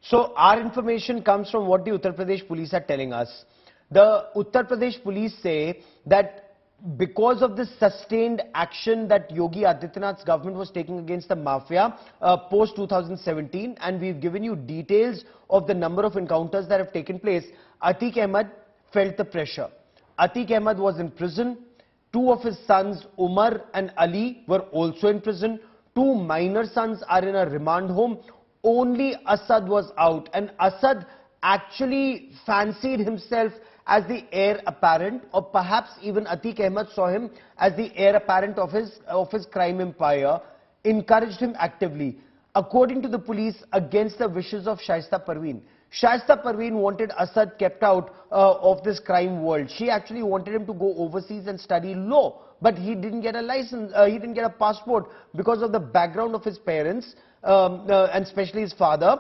So our information comes from what the Uttar Pradesh police are telling us. The Uttar Pradesh police say that because of the sustained action that Yogi Adityanath's government was taking against the mafia post 2017, and we've given you details of the number of encounters that have taken place, Atiq Ahmed felt the pressure. Atiq Ahmed was in prison. Two of his sons, Umar and Ali, were also in prison. Two minor sons are in a remand home. Only Asad was out, and Asad actually fancied himself as the heir apparent, or perhaps even Atiq Ahmed saw him as the heir apparent of his crime empire, encouraged him actively. According to the police, against the wishes of Shaista Parveen. Shaista Parveen wanted Asad kept out of this crime world. She actually wanted him to go overseas and study law, but he didn't get a license, he didn't get a passport because of the background of his parents, and especially his father.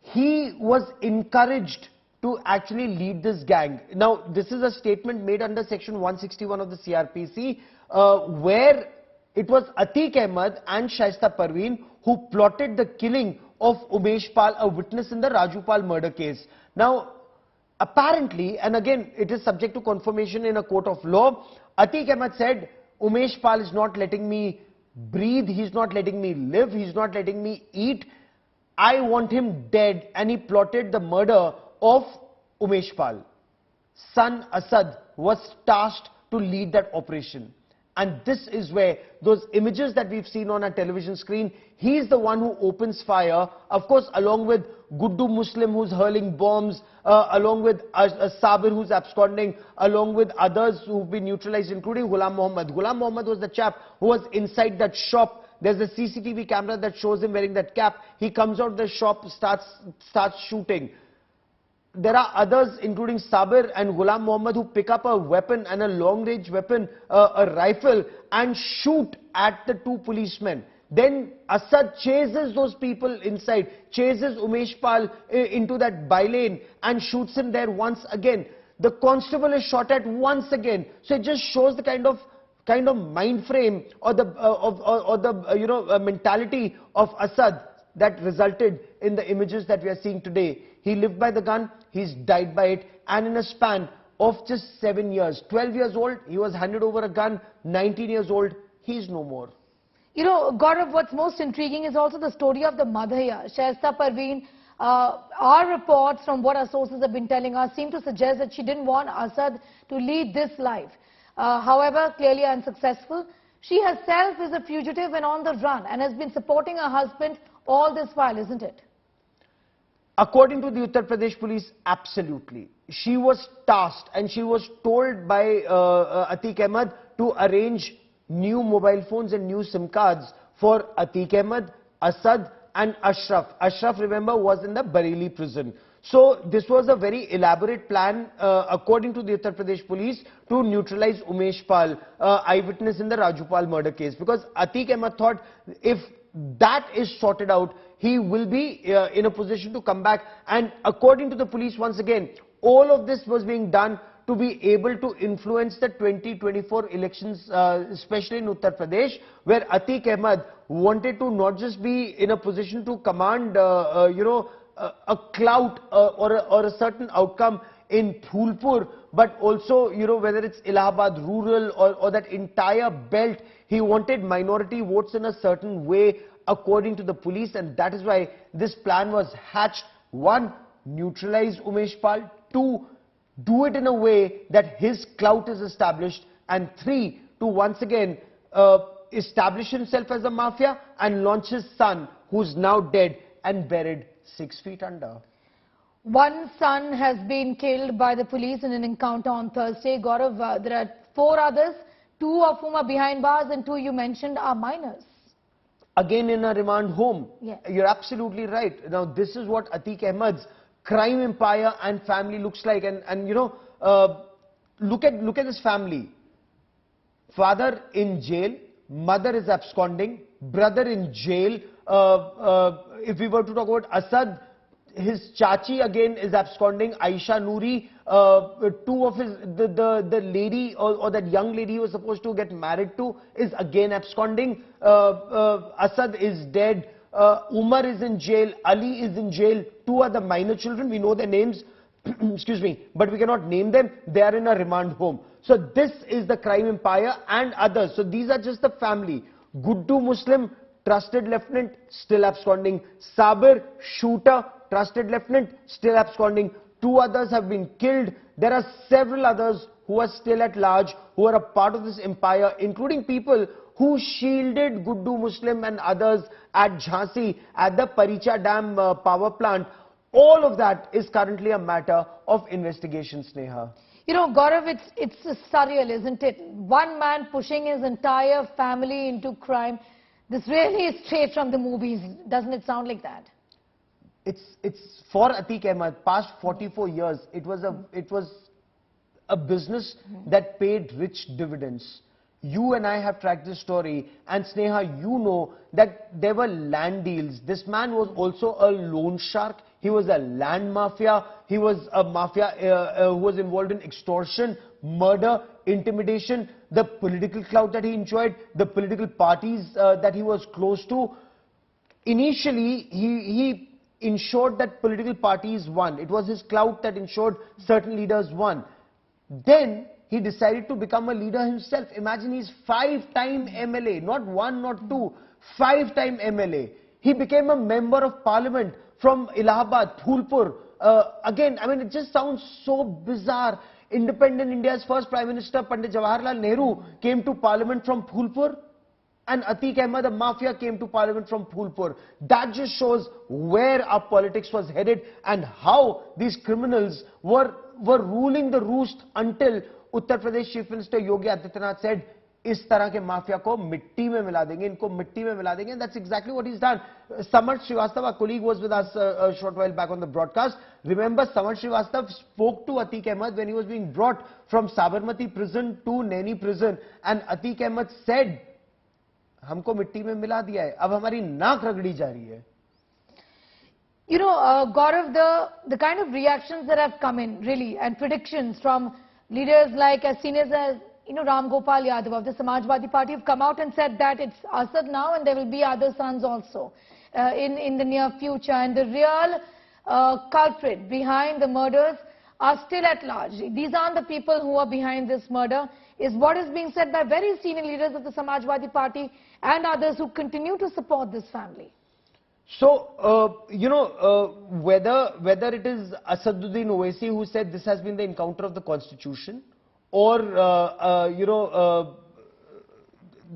He was encouraged to actually lead this gang. Now, this is a statement made under section 161 of the CRPC, where it was Atiq Ahmed and Shaista Parveen who plotted the killing of Umesh Pal, a witness in the Raju Pal murder case. Now, apparently, and again, it is subject to confirmation in a court of law, Atiq Ahmed said, Umesh Pal is not letting me breathe, he's not letting me live, he's not letting me eat. I want him dead, and he plotted the murder of Umesh Pal. Son Asad was tasked to lead that operation. And this is where those images that we've seen on our television screen, he's the one who opens fire, of course, along with Guddu Muslim, who's hurling bombs, along with Sabir, who's absconding, along with others who've been neutralized, including Ghulam Mohammed. Ghulam Mohammed was the chap who was inside that shop. There's a CCTV camera that shows him wearing that cap. He comes out of the shop, starts shooting. There are others, including Sabir and Ghulam Mohammed, who pick up a weapon and a long-range weapon, a rifle, and shoot at the two policemen. Then Asad chases those people inside, chases Umesh Pal into that by-lane and shoots him there once again. The constable is shot at once again. So it just shows the kind of mind frame or the mentality of Asad that resulted in the images that we are seeing today. He lived by the gun, he's died by it, and in a span of just 7 years, 12 years old, he was handed over a gun, 19 years old, he's no more. You know, Gaurav, what's most intriguing is also the story of the mother here, Shaista Parveen. Our reports, from what our sources have been telling us, seem to suggest that she didn't want Asad to lead this life. However, clearly unsuccessful. She herself is a fugitive and on the run and has been supporting her husband all this while, isn't it? According to the Uttar Pradesh police, absolutely. She was tasked and she was told by Atiq Ahmed to arrange new mobile phones and new SIM cards for Atiq Ahmed, Asad and Ashraf. Ashraf, remember, was in the Bareilly prison. So this was a very elaborate plan, according to the Uttar Pradesh police, to neutralize Umesh Pal, eyewitness in the Raju Pal murder case. Because Atiq Ahmed thought if that is sorted out, he will be in a position to come back. And according to the police, once again, all of this was being done to be able to influence the 2024 elections, especially in Uttar Pradesh, where Atiq Ahmed wanted to not just be in a position to command, a clout or a certain outcome in Phulpur, but also, whether it's Allahabad rural or that entire belt, he wanted minority votes in a certain way, according to the police, and that is why this plan was hatched. 1, neutralize Umesh Pal. 2, do it in a way that his clout is established. And 3, to once again establish himself as a mafia and launch his son, who's now dead and buried 6 feet under. One son has been killed by the police in an encounter on Thursday. Gaurav, there are 4 others, 2 of whom are behind bars and 2 you mentioned are minors. Again in a remand home. Yes. You're absolutely right. Now this is what Atiq Ahmed's crime empire and family looks like. And look at this family. Father in jail, mother is absconding, brother in jail. If we were to talk about Asad, his chachi again is absconding, Aisha Noori. 2 of his, the lady or that young lady he was supposed to get married to is again absconding. Asad is dead. Umar is in jail, Ali is in jail, 2 other minor children, we know their names, excuse me, but we cannot name them. They are in a remand home. So this is the crime empire and others. So these are just the family. Guddu Muslim, trusted lieutenant, still absconding. Sabir, shooter, trusted lieutenant, still absconding. 2 others have been killed. There are several others who are still at large, who are a part of this empire, including people who shielded Guddu Muslim and others at Jhansi, at the Paricha Dam power plant. All of that is currently a matter of investigation, Sneha. You know, Gaurav, it's surreal, isn't it? One man pushing his entire family into crime. This really is straight from the movies. Doesn't it sound like that? It's for Atiq Ahmed, past 44 years, it was a business that paid rich dividends. You and I have tracked this story, and Sneha, you know that there were land deals. This man was also a loan shark. He was a land mafia. He was a mafia who was involved in extortion, murder, intimidation, the political clout that he enjoyed, the political parties that he was close to. Initially, he ensured that political parties won. It was his clout that ensured certain leaders won. Then he decided to become a leader himself. Imagine, he's 5-time MLA, not 1, not 2, 5-time MLA. He became a member of parliament from Allahabad, Phulpur. Again, I mean, it just sounds so bizarre. Independent India's first Prime Minister, Pandit Jawaharlal Nehru, came to parliament from Phulpur. And Atiq Ahmed, the mafia, came to parliament from Phulpur. That just shows where our politics was headed and how these criminals were ruling the roost until Uttar Pradesh Chief Minister Yogi Adityanath said, इस तरह के mafia को मिट्टी में मिला देंगे, इनको मिट्टी में मिला देंगे. And that's exactly what he's done. Samarth Srivastava, a colleague, was with us a short while back on the broadcast. Remember, Samarth Srivastava spoke to Atiq Ahmed when he was being brought from Sabarmati prison to Naini prison, and Atiq Ahmed said, हमको मिट्टी में मिला दिया है, अब हमारी नाक रगड़ी जा रही है. You know, Gaurav, the kind of reactions that have come in, really, and predictions from leaders like as senior as, you know, Ram Gopal Yadav of the Samajwadi Party have come out and said that it's Asad now and there will be other sons also in the near future. And the real culprit behind the murders are still at large. These aren't the people who are behind this murder, is what is being said by very senior leaders of the Samajwadi Party and others who continue to support this family. So, you know, whether it is Asaduddin Owaisi who said this has been the encounter of the constitution, or, you know,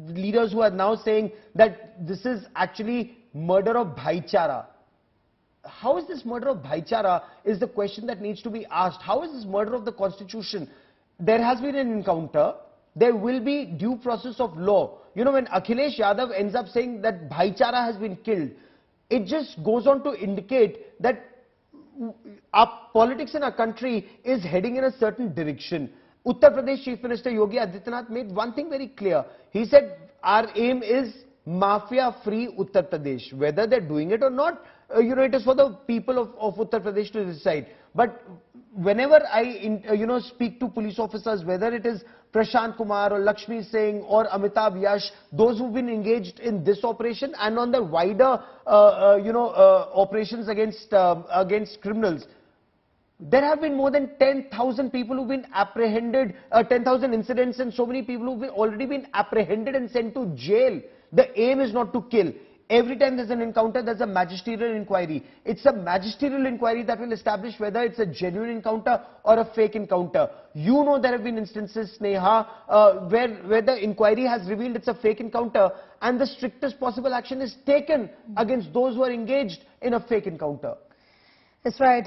leaders who are now saying that this is actually murder of Bhaichara. How is this murder of Bhaichara is the question that needs to be asked. How is this murder of the constitution? There has been an encounter. There will be due process of law. You know, when Akhilesh Yadav ends up saying that Bhaichara has been killed, it just goes on to indicate that our politics in our country is heading in a certain direction. Uttar Pradesh Chief Minister Yogi Adityanath made one thing very clear. He said, our aim is mafia-free Uttar Pradesh. Whether they're doing it or not, you know, it is for the people of Uttar Pradesh to decide. But whenever I, you know, speak to police officers, whether it is Prashant Kumar or Lakshmi Singh or Amitabh Yash, those who've been engaged in this operation and on the wider, you know, operations against criminals, there have been more than 10,000 people who've been apprehended, 10,000 incidents, and so many people who've already been apprehended and sent to jail. The aim is not to kill. Every time there's an encounter, there's a magisterial inquiry. It's a magisterial inquiry that will establish whether it's a genuine encounter or a fake encounter. You know, there have been instances, Sneha, where the inquiry has revealed it's a fake encounter, and the strictest possible action is taken against those who are engaged in a fake encounter. That's right.